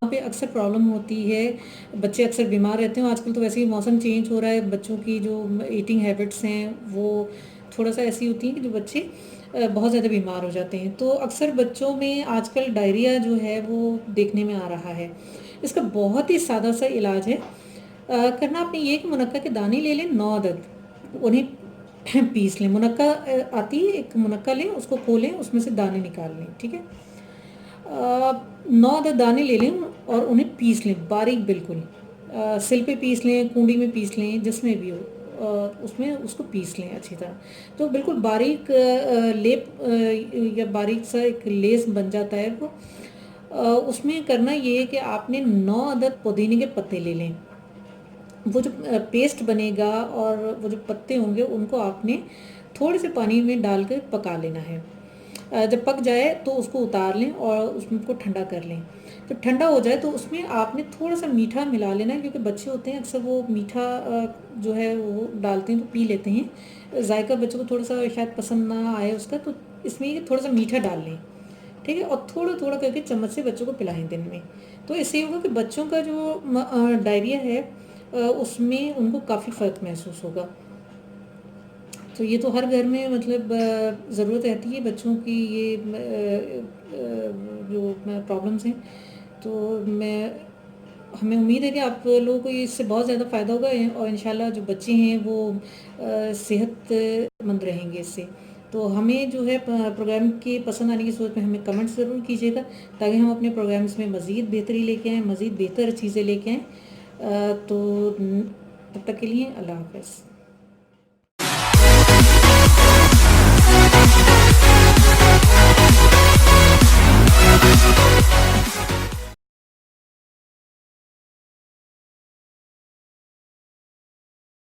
पे अक्सर प्रॉब्लम होती है, बच्चे अक्सर बीमार रहते हैं। आजकल तो वैसे ही मौसम चेंज हो रहा है, बच्चों की जो ईटिंग हैबिट्स हैं वो थोड़ा-सा ऐसी होती हैं कि जो बच्चे बहुत ज़्यादा बीमार हो जाते हैं। तो अक्सर बच्चों में आजकल डायरिया जो है वो देखने में आ रहा है। इसका बहुत ही सादा-सा इलाज है। करना आपने ये कि मुनक्का के दाने ले लें 9 अदद, उन्हें पीस लें। मुनक्का आती है, एक मुनक्का लें, उसको खोलें, उसमें से दाने निकाल लें, ठीक है? 9 अदद दाने ले लें और उन्हें पीस लें बारीक बिल्कुल। सिल पे पीस लें, कूंडी में पीस लें, जिसमें भी हो। उसमें उसको पीस लें अच्छी तरह। तो बिल्कुल बारीक लेप या बारीक सा एक लेस बन जाता है वो। उसमें करना ये है कि आपने 9 अदद पुदीने के पत्ते ले लें। वो जो पेस्ट बनेगा और वो जो पत्ते होंगे उनको आपने थोड़े से पानी में डाल कर पका लेना है। जब पक जाए तो उसको उतार लें और उसको ठंडा कर लें। जब ठंडा हो जाए तो उसमें आपने थोड़ा सा मीठा मिला लेना है, क्योंकि बच्चे होते हैं अक्सर वो मीठा जो है वो डालते हैं तो पी लेते हैं। जायका बच्चों को थोड़ा सा शायद पसंद ना आए उसका, तो इसमें ये थोड़ा सा मीठा डाल लें, ठीक है? और थोड़ा थोड़ा करके चम्मच से बच्चों को पिलाएं दिन में। तो इससे ये होगा कि बच्चों का जो डायरिया है उसमें उनको काफ़ी फ़र्क महसूस होगा। तो ये तो हर घर में मतलब ज़रूरत रहती है बच्चों की, ये जो प्रॉब्लम्स हैं। तो मैं हमें उम्मीद है कि आप लोगों को इससे बहुत ज़्यादा फ़ायदा होगा और इंशाल्लाह जो बच्चे हैं वो सेहतमंद रहेंगे इससे। तो हमें जो है प्रोग्राम के पसंद आने की सूरत में हमें कमेंट ज़रूर कीजिएगा, ताकि हम अपने प्रोग्राम्स में मज़ीद बेहतरी लेके आएँ, मज़ीद बेहतर चीज़ें लेके आएँ। तो तब तक के लिए अल्लाह हाफ़िज़।